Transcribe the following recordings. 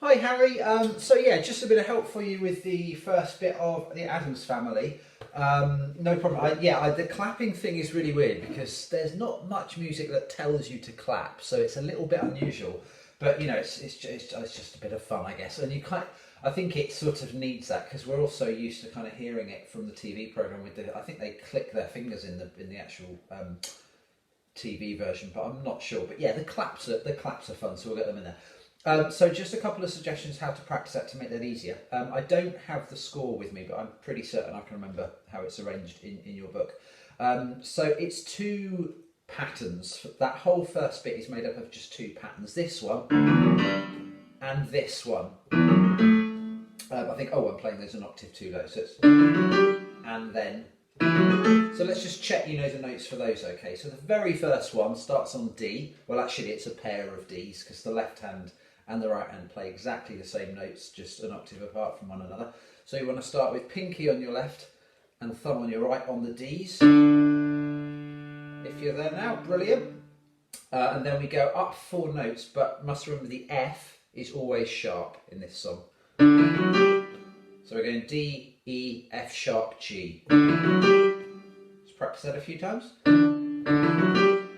Hi Harry, so yeah, just a bit of help for you with the first bit of the Addams Family. No problem. The clapping thing is really weird because there's not much music that tells you to clap, so it's a little bit unusual. But you know, it's just a bit of fun, I guess. And I think it sort of needs that because we're also used to kind of hearing it from the TV program. I think they click their fingers in the actual TV version, but I'm not sure. But yeah, the claps are fun, so we'll get them in there. So just a couple of suggestions how to practice that to make that easier. I don't have the score with me, but I'm pretty certain I can remember how it's arranged in your book. So it's two patterns. That whole first bit is made up of just two patterns. This one and this one. I think, I'm playing those an octave too low. So it's and then. So let's just check you know the notes for those, okay? So the very first one starts on D. Well, actually, it's a pair of Ds because the left hand and the right hand play exactly the same notes, just an octave apart from one another. So you want to start with pinky on your left and thumb on your right on the Ds. If you're there now, brilliant. And then we go up 4 notes, but must remember the F is always sharp in this song. So we're going D, E, F sharp, G. Let's practice that a few times.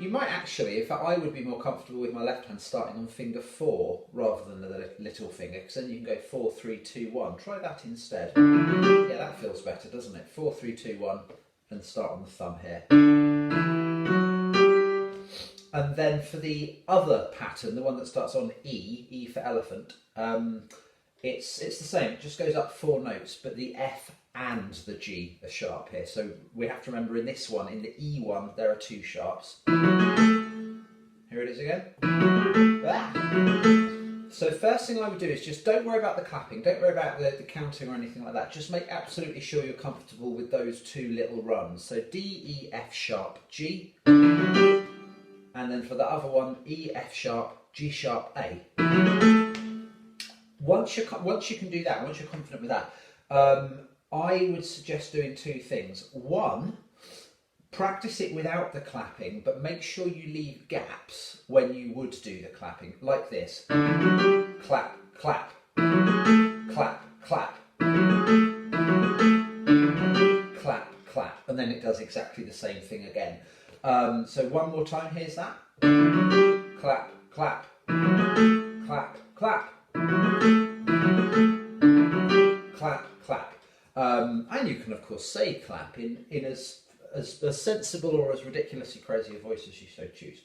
You might actually, I would be more comfortable with my left hand starting on finger 4 rather than the little finger, because then you can go 4, 3, 2, 1. Try that instead. Yeah, that feels better, doesn't it? 4, 3, 2, 1, and start on the thumb here. And then for the other pattern, the one that starts on E, E for elephant, it's the same. It just goes up 4 notes, but the F and the G are sharp here. So we have to remember in this one, in the E one, there are 2 sharps. Here it is again. Ah. So first thing I would do is just don't worry about the clapping, don't worry about the counting or anything like that. Just make absolutely sure you're comfortable with those 2 little runs. So D, E, F sharp, G. And then for the other one, E, F sharp, G sharp, A. Once you can do that, once you're confident with that, I would suggest doing 2 things. One, practice it without the clapping, but make sure you leave gaps when you would do the clapping, like this. Clap, clap, clap, clap, clap, clap, and then it does exactly the same thing again. So one more time, here's that. Clap, clap, clap, clap. Clap, clap. And you can of course say clap in as sensible or as ridiculously crazy a voice as you so choose.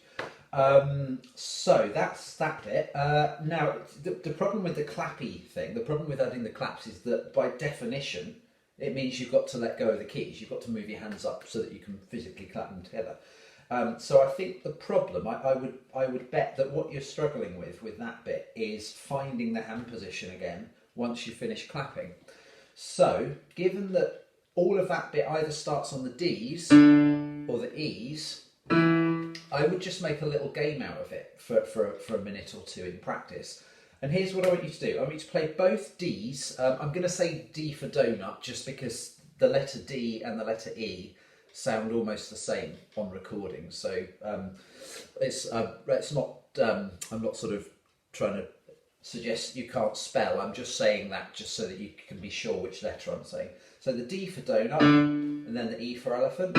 So that's that bit. Now the problem with the clappy thing, the problem with adding the claps is that by definition it means you've got to let go of the keys. You've got to move your hands up so that you can physically clap them together. So I think the problem, I would bet that what you're struggling with that bit is finding the hand position again once you finish clapping. So given that all of that bit either starts on the Ds or the Es, I would just make a little game out of it for a minute or 2 in practice. And here's what I want you to do. I want you to play both Ds. I'm going to say D for donut just because the letter D and the letter E sound almost the same on recording. So it's not. I'm not sort of trying to suggest you can't spell. I'm just saying that just so that you can be sure which letter I'm saying. So the D for donut and then the E for elephant.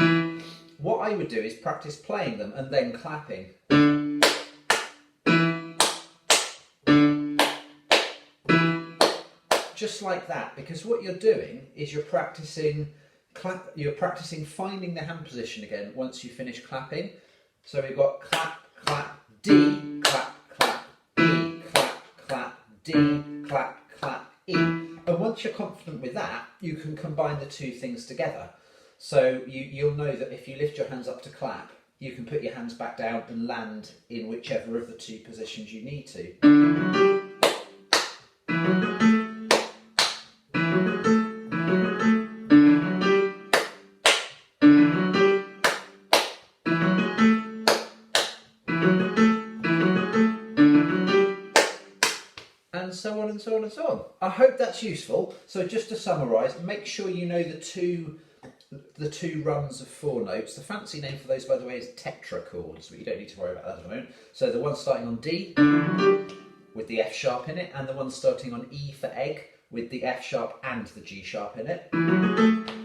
What I would do is practice playing them and then clapping. Just like that, because what you're doing is you're practicing finding the hand position again once you finish clapping. So we've got clap, clap, D, clap, clap, E, clap, clap, D, clap, clap, E. And once you're confident with that, you can combine the 2 things together. So you'll know that if you lift your hands up to clap, you can put your hands back down and land in whichever of the 2 positions you need to. And so on and so on and so on. I hope that's useful. So just to summarise, make sure you know the two runs of 4 notes. The fancy name for those, by the way, is tetrachords, but you don't need to worry about that at the moment. So the one starting on D, with the F sharp in it, and the one starting on E for egg with the F sharp and the G sharp in it.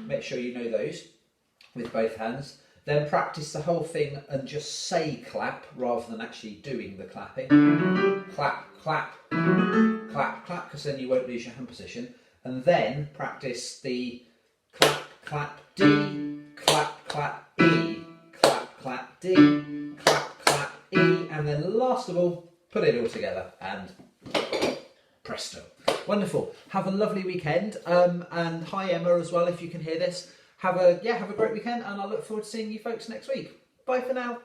Make sure you know those with both hands. Then practice the whole thing and just say clap rather than actually doing the clapping. Clap, clap, clap, clap, because then you won't lose your hand position. And then practice the clap, clap, D, clap, clap, E, clap, clap, D, clap, clap, E, and then last of all, put it all together and presto. Wonderful. Have a lovely weekend. And hi Emma as well, if you can hear this. Have a great weekend, and I look forward to seeing you folks next week. Bye for now.